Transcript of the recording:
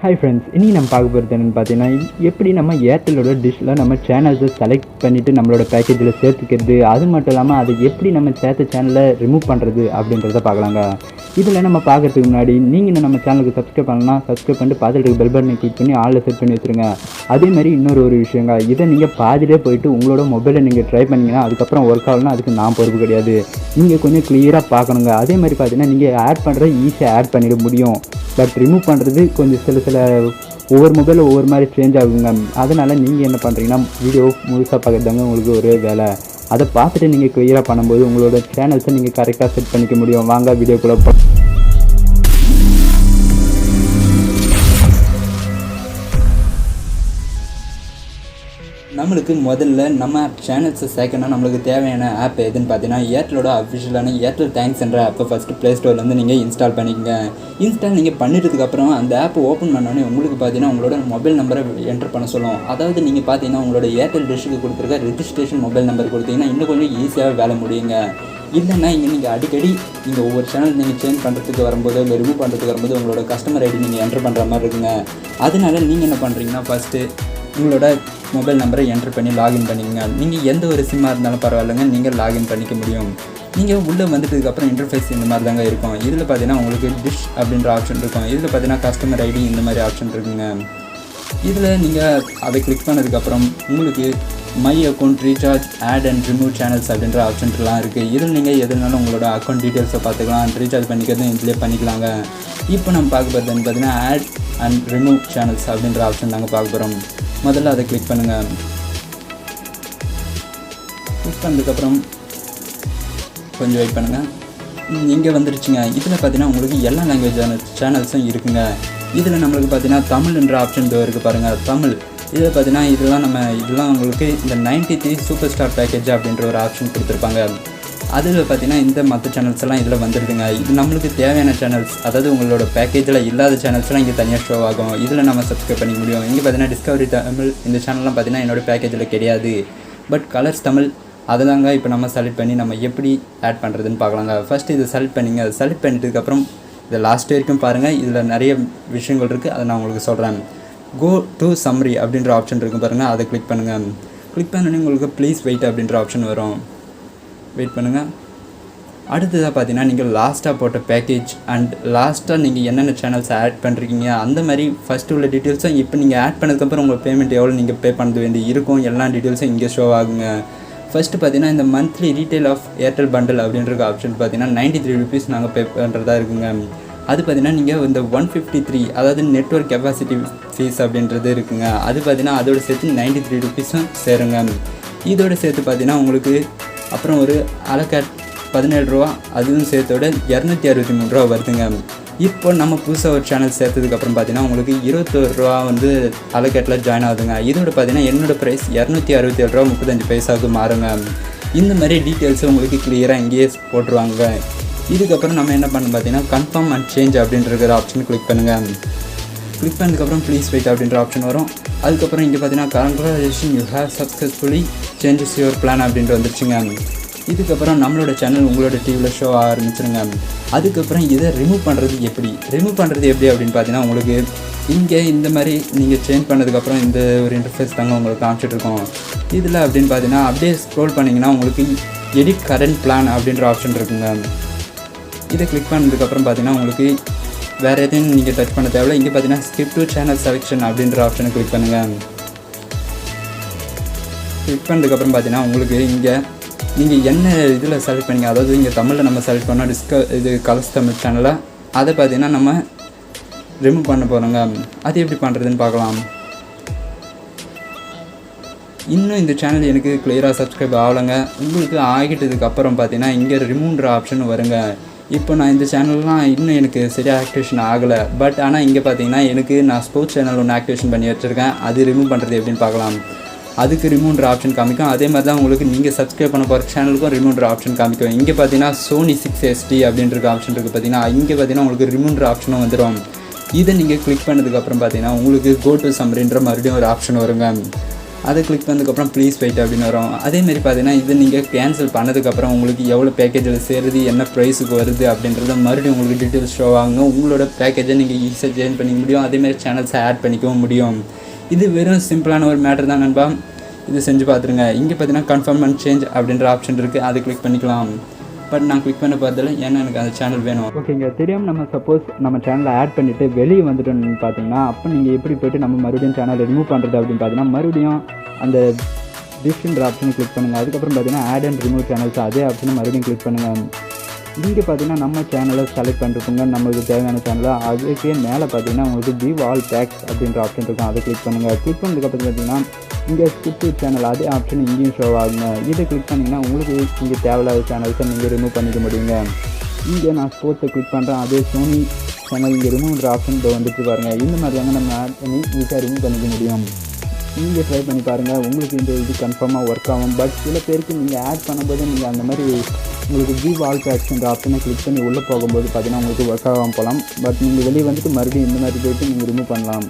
Hi friends, இன்றைக்கி நம்ம பார்க்க போகிறது என்னென்னு பார்த்தீங்கன்னா, எப்படி நம்ம ஏர்டெல்லோட டிஷ்ஷில் நம்ம சேனல்ஸை செலக்ட் பண்ணிவிட்டு நம்மளோட பேக்கேஜில் சேர்த்துக்கிறது, அது மட்டும் இல்லாமல் அதை எப்படி நம்ம சேர்த்த சேனலை ரிமூவ் பண்ணுறது அப்படின்றத பார்க்கலாங்க. இதில் நம்ம பார்க்கறதுக்கு முன்னாடி நீங்கள் இன்னும் நம்ம சேனலுக்கு சப்ஸ்கிரைப் பண்ணலாம், சப்ஸ்கிரைப் பண்ணிட்டு பார்த்துட்டு பெல் பட்டனை கிளிக் பண்ணி ஆளில் செட் பண்ணி வச்சுருங்க. அதேமாதிரி இன்னொரு விஷயங்க, இதை நீங்கள் பாதியிலே போயிட்டு உங்களோட மொபைலை நீங்கள் ட்ரை பண்ணிங்கன்னா அதுக்கப்புறம் ஒர்க் ஆகலன்னா அதுக்கு நான் பொறுப்பு கிடையாது. நீங்கள் கொஞ்சம் கிளியராக பார்க்கணுங்க. அதே மாதிரி பார்த்தீங்கன்னா நீங்கள் ஆட் பண்ணுறது ஈஸியாக ஆட் பண்ணிட முடியும், பட் ரிமூவ் பண்ணுறது கொஞ்சம் சில ஒவ்வொரு மொபைலில் ஒவ்வொரு மாதிரி சேஞ்ச் ஆகுங்க. அதனால் நீங்கள் என்ன பண்ணுறீங்கன்னா வீடியோ முழுசாக பார்க்குறதாங்க உங்களுக்கு ஒரு வேலை. அதை பார்த்துட்டு நீங்கள் கிளியராக பண்ணும்போது உங்களோட சேனல்ஸை நீங்கள் கரெக்டாக செட் பண்ணிக்க முடியும். வாங்க வீடியோக்குள்ளே நம்மளுக்கு முதல்ல நம்ம சேனல்ஸை சேர்க்கணும். நம்மளுக்கு தேவையான ஆப் எதுன்னு பார்த்தீங்கன்னா ஏர்டெலோட அஃபிஷியலான ஏர்டெல் தேங்க்ஸ் என்ற ஆப்பை ஃபஸ்ட்டு ப்ளே ஸ்டோர்லேருந்து நீங்கள் இன்ஸ்டால் பண்ணிக்கங்க. இன்ஸ்டால் நீங்கள் பண்ணிட்டதுக்கப்புறம் அந்த ஆப்பை ஓப்பன் பண்ணோன்னே உங்களுக்கு பார்த்தீங்கன்னா உங்களோட மொபைல் நம்பரை என்டர் பண்ண சொல்லும். அதாவது நீங்கள் பார்த்தீங்கன்னா உங்களோட ஏர்டெல் டிஷ்ஷுக்கு கொடுத்துருக்க ரெஜிஸ்ட்ரேஷன் மொபைல் நம்பர் கொடுத்தீங்கன்னா இன்னும் கொஞ்சம் ஈஸியாக வேலை முடியுங்க. இல்லைன்னா இங்கே நீங்கள் அடிக்கடி நீங்கள் ஒவ்வொரு சேனல் நீங்கள் சேஞ்ச் பண்ணுறதுக்கு வரும்போது இல்லை ரிமூவ் பண்ணுறதுக்கு வரும்போது உங்களோட கஸ்டமர் ஐடி நீங்கள் என்டர் பண்ணுற மாதிரி இருக்குங்க. அதனால நீங்கள் என்ன பண்ணுறீங்கன்னா ஃபஸ்ட்டு உங்களோட மொபைல் நம்பரை என்ட்ரு பண்ணி லாகின் பண்ணிக்கங்க. நீங்கள் எந்த ஒரு சிம்மாக இருந்தாலும் பரவாயில்லைங்க, நீங்கள் லாகின் பண்ணிக்க முடியும். நீங்கள் உள்ளே வந்துட்டதுக்கப்புறம் இன்டர்ஃபேஸ் இந்த மாதிரி தாங்க இருக்கும். இதில் பார்த்தீங்கன்னா உங்களுக்கு டிஷ் அப்படின்ற ஆப்ஷன் இருக்கும். இதில் பார்த்தீங்கன்னா கஸ்டமர் ஐடி இந்த மாதிரி ஆப்ஷன் இருக்குங்க. இதில் நீங்கள் அதை கிளிக் பண்ணதுக்கப்புறம் உங்களுக்கு my account, recharge, add and remove channels அப்படின்ற ஆப்ஷன்லாம் இருக்குது. இதில் நீங்கள் எதுனாலும் உங்களோட அக்கௌண்ட் டீட்டெயில்ஸை பார்த்துக்கலாம், ரீசார்ஜ் பண்ணிக்கிறதும் இதிலே பண்ணிக்கலாங்க. இப்போ நம்ம பார்க்க போகிறது பார்த்தீங்கன்னா ஆட் அண்ட் ரிமூவ் சேனல்ஸ் அப்படின்ற ஆப்ஷன் நாங்கள் பார்க்க போகிறோம். முதல்ல அதை கிளிக் பண்ணுங்கள். கிளிக் பண்ணதுக்கப்புறம் கொஞ்சம் வெயிட் பண்ணுங்கள். இங்கே வந்துருச்சுங்க. இதில் பார்த்தீங்கன்னா உங்களுக்கு எல்லா லாங்குவேஜான சேனல்ஸும் இருக்குங்க. இதில் நம்மளுக்கு பார்த்தீங்கன்னா தமிழ்ன்ற ஆப்ஷன் இருக்குது பாருங்கள், தமிழ். இதில் பார்த்தீங்கன்னா இதெல்லாம் உங்களுக்கு இந்த 93 சூப்பர் ஸ்டார் பேக்கேஜ் அப்படின்ற ஒரு ஆப்ஷன் கொடுத்துருப்பாங்க. அதில் பார்த்தீங்கன்னா இந்த மற்ற சேனல்ஸ் எல்லாம் இதில் வந்துடுதுங்க. இது நம்மளுக்கு தேவையான சேனல்ஸ், அதாவது உங்களோட பேக்கேஜில் இல்லாத சேனல்ஸ்லாம் இங்கே தனியாக ஷோ ஆகும். இதில் நம்ம சப்ஸ்கிரைப் பண்ணிக்க முடியும். இங்கே பார்த்தீங்கன்னா டிஸ்கவரி தமிழ் இந்த சேனல்லாம் பார்த்தீங்கன்னா என்னோடய பேக்கேஜில் கிடையாது, பட் கலர்ஸ் தமிழ் அதை தாங்க இப்போ நம்ம செலக்ட் பண்ணி நம்ம எப்படி ஆட் பண்ணுறதுன்னு பார்க்கலாங்க. ஃபஸ்ட்டு இதை செலக்ட் பண்ணிங்க. செலக்ட் பண்ணிட்டதுக்கப்புறம் இதை லாஸ்ட் வரைக்கும் பாருங்கள். இதில் நிறைய விஷயங்கள் இருக்குது, அதை நான் உங்களுக்கு சொல்கிறேன். கோ டு சம்மரி அப்படின்ற ஆப்ஷன் இருக்கும் பாருங்கள், அதை கிளிக் பண்ணுங்கள். கிளிக் பண்ணோன்னே உங்களுக்கு ப்ளீஸ் வெயிட் அப்படின்ற ஆப்ஷன் வரும். வெயிட் பண்ணுங்கள். அடுத்ததாக பார்த்தீங்கன்னா நீங்கள் லாஸ்ட்டாக போட்ட பேக்கேஜ் அண்ட் லாஸ்ட்டாக நீங்கள் என்னென்ன சேனல்ஸ் ஆட் பண்ணுறீங்க அந்த மாதிரி ஃபஸ்ட்டு உள்ள டீட்டெயில்ஸும் இப்போ நீங்கள் ஆட் பண்ணதுக்கப்புறம் உங்கள் பேமெண்ட் எவ்வளோ நீங்கள் பே பண்ண வேண்டி இருக்கும் எல்லா டீட்டெயில்ஸும் இங்கே ஷோ ஆகுங்க. ஃபஸ்ட்டு பார்த்தீங்கன்னா இந்த monthly retail of Airtel bundle அப்படின்ற ஆப்ஷன் பார்த்தீங்கன்னா 93 rupees நாங்கள் பே பண்ணுறதா இருக்குங்க. அது பார்த்தீங்கன்னா நீங்கள் இந்த 153 அதாவது நெட்வொர்க் கெப்பாசிட்டி ஃபீஸ் அப்படின்றது இருக்குங்க. அது பார்த்தீங்கன்னா அதோடு சேர்த்து 93 rupees சேருங்க. இதோடு சேர்த்து பார்த்தீங்கன்னா உங்களுக்கு அப்புறம் ஒரு அலகேட் 17 ரூபா, அதுவும் சேர்த்தோட 263 ரூபா வருதுங்க. இப்போ நம்ம புதுசாக ஒரு சேனல் சேர்த்ததுக்கப்புறம் பார்த்தீங்கன்னா உங்களுக்கு 21 ரூபா வந்து அலகேட்டில் ஜாயின் ஆகுதுங்க. இதோட பார்த்தீங்கன்னா என்னோடய ப்ரைஸ் 267 ரூபா 35 பைசாவுக்கு மாறுங்க. இந்த மாதிரி டீட்டெயில்ஸை உங்களுக்கு கிளியராக இங்கேயே போட்டுருவாங்க. இதுக்கப்புறம் நம்ம என்ன பண்ணணும் பார்த்தீங்கன்னா கன்ஃபார்ம் அண்ட் சேஞ்ச் அப்படின்ற ஆப்ஷன் கிளிக் பண்ணுங்கள். கிளிக் பண்ணதுக்கப்புறம் ப்ளீஸ் வெயிட் அப்படின்ற ஆப்ஷன் வரும். அதுக்கப்புறம் இங்கே பார்த்தீங்கன்னா congratulation you have successfully changes your plan அப்படின்ட்டு வந்துருச்சுங்க. இதுக்கப்புறம் நம்மளோட சேனல் உங்களோட டிவியில் ஷோ ஆரம்பிச்சிருங்க. அதுக்கப்புறம் இதை ரிமூவ் பண்ணுறது எப்படி அப்படின்னு பார்த்தீங்கன்னா உங்களுக்கு இங்கே இந்த மாதிரி நீங்கள் சேஞ்ச் பண்ணதுக்கப்புறம் இந்த ஒரு இன்டர்ஃபேஸ் தாங்க உங்களுக்கு காமிச்சிட்ருக்கோம். இதில் அப்படின்னு பார்த்தீங்கன்னா அப்படியே ஸ்க்ரோல் பண்ணிங்கன்னா உங்களுக்கு எடிட் கரண்ட் பிளான் அப்படின்ற ஆப்ஷன் இருக்குங்க. இதை கிளிக் பண்ணதுக்கப்புறம் பார்த்தீங்கன்னா உங்களுக்கு வேறு எதையும் நீங்கள் டச் பண்ண தேவையில்ல. இங்கே பார்த்தீங்கன்னா ஸ்கிப் டு சேனல் செலெக்ஷன் அப்படின்ற ஆப்ஷனை கிளிக் பண்ணுங்கள். கிளிக் பண்ணதுக்கப்புறம் பார்த்தீங்கன்னா உங்களுக்கு இங்கே நீங்கள் என்ன இதில் செலக்ட் பண்ணிங்க, அதாவது இங்கே தமிழில் நம்ம செலக்ட் பண்ணோம் இது கலர்ஸ் தமிழ் சேனலை, அதை பார்த்தீங்கன்னா நம்ம ரிமூவ் பண்ண போகிறோங்க. அது எப்படி பண்ணுறதுன்னு பார்க்கலாம். இன்னும் இந்த சேனல் எனக்கு கிளியராக சப்ஸ்கிரைப் ஆகலைங்க. உங்களுக்கு ஆகிட்டதுக்கப்புறம் பார்த்தீங்கன்னா இங்கே ரிமூவ்ன்ற ஆப்ஷன் வருங்க. இப்போ நான் இந்த சேனல்லாம் இன்னும் எனக்கு சரியாக ஆக்டிவேஷன் ஆகலை, பட் ஆனால் இங்கே பார்த்தீங்கன்னா நான் ஸ்போர்ட்ஸ் சேனல் ஒன்று ஆக்டிவேஷன் பண்ணி வச்சுருக்கேன். அது ரிமூவ் பண்ணுறது எப்படின்னு பார்க்கலாம். அதுக்கு ரிமூவ்ன்ற ஆப்ஷன் காமிக்கும். அதே மாதிரி தான் உங்களுக்கு நீங்கள் சப்ஸ்கிரைப் பண்ண போகிற சேனலுக்கும் ரிமூவ்ன்ற ஆப்ஷன் காமிக்கும். இங்கே பார்த்தீங்கன்னா சோனி 6SD அப்படின்ற ஆப்ஷன் இருக்குது பார்த்தீங்கன்னா, இங்கே பார்த்தீங்கன்னா உங்களுக்கு ரிமூவ்ன்ற ஆப்ஷனும் வந்துடும். இதை நீங்கள் கிளிக் பண்ணதுக்கப்புறம் பார்த்தீங்கன்னா உங்களுக்கு கோ டு சம்மரின்ற மறுபடியும் ஒரு ஆப்ஷன் வருங்க. அதை கிளிக் பண்ணதுக்கப்புறம் ப்ளீஸ் வெயிட் அப்படின்னு வரும். அதேமாரி பார்த்தீங்கன்னா இது நீங்கள் கேன்சல் பண்ணதுக்கப்புறம் உங்களுக்கு எவ்வளோ பேக்கேஜில் சேருது, என்ன ப்ரைஸுக்கு வருது அப்படின்றத மறுபடியும் உங்களுக்கு டீட்டெயில்ஸ் ஷோ ஆகுங்க. உங்களோட பேக்கேஜை நீங்கள் ஈஸியாக சேஞ்ச் பண்ணிக்க முடியும். அதேமாதிரி சேனல்ஸை ஆட் பண்ணிக்கவும் முடியும். இது வெறும் சிம்பிளான ஒரு மேட்டர் தான் நண்பா. இது செஞ்சு பார்த்துருங்க. இங்கே பார்த்தீங்கன்னா கன்ஃபார்ம் அண்ட் சேஞ்ச் அப்படின்ற ஆப்ஷன் இருக்குது, அதை கிளிக் பண்ணிக்கலாம். பட் நான் கிளிக் பண்ண பார்த்ததில்ல, ஏன்னா எனக்கு அந்த சேனல் வேணும். ஓகேங்க, தெரியாமல் நம்ம சப்போஸ் நம்ம சேனலை ஆட் பண்ணிவிட்டு வெளியே வந்துட்டோன்னு பார்த்தீங்கன்னா அப்போ நீங்கள் எப்படி போய்ட்டு நம்ம மறுபடியும் சேனலை ரிமூவ் பண்ணுறது அப்படின்னு பார்த்தீங்கன்னா மறுபடியும் அந்த டிஸ்ட்ன்ற ஆப்ஷனை கிளிக் பண்ணுங்கள். அதுக்கப்புறம் பார்த்தீங்கன்னா ஆட் அண்ட் ரிமூவ் சேனல்ஸ் அதே ஆப்ஷனை மறுபடியும் கிளிக் பண்ணுங்கள். இங்கே பார்த்தீங்கன்னா நம்ம சேனலை செலக்ட் பண்ணிருக்கோங்க, நம்மளுக்கு தேவையான சேனலை. அதுக்கே மேலே பார்த்தீங்கன்னா உங்களுக்கு விவ் ஆல் பேக்ஸ் அப்படின்ற ஆப்ஷன் இருக்கும், அதை கிளிக் பண்ணுங்கள். கிளிக் பண்ணதுக்கப்புறம் பார்த்தீங்கன்னா இங்கே ஸ்கிப் சேனல் அதே ஆப்ஷன் இங்கேயும் ஷோ ஆகுங்க. இதை கிளிக் பண்ணிங்கன்னா உங்களுக்கு இங்கே தேவையில்லாத சேனல்ஸை நீங்கள் ரிமூவ் பண்ணிக்க முடியுங்க. இங்கே நான் ஸ்போர்ட்ஸை கிளிக் பண்ணுறேன், அதே சோனி சேனல் இங்கே ரிமூவ்ன்ற ஆப்ஷன் வந்துட்டு பாருங்கள். இந்த மாதிரி தாங்க நம்ம ஆட் பண்ணி ஈஸியாக ரிமூவ் பண்ணிக்க முடியும். நீங்கள் ட்ரை பண்ணி பாருங்கள், உங்களுக்கு இந்த இது கன்ஃபார்மாக ஒர்க் ஆகும். பட் சில பேருக்கு நீங்கள் ஆட் பண்ணும்போது நீங்கள் அந்த மாதிரி உங்களுக்கு விவ் ஆல் பேக்ஸ்ன்ற ஆப்ஷனை கிளிக் பண்ணி உள்ளே போகும்போது பார்த்தீங்கன்னா உங்களுக்கு ஒர்க் ஆகாமல் போகலாம். பட் நீங்கள் வெளியே வந்துட்டு மறுபடியும் இந்த மாதிரி போய்ட்டு நீங்கள் ரிமூவ் பண்ணலாம்.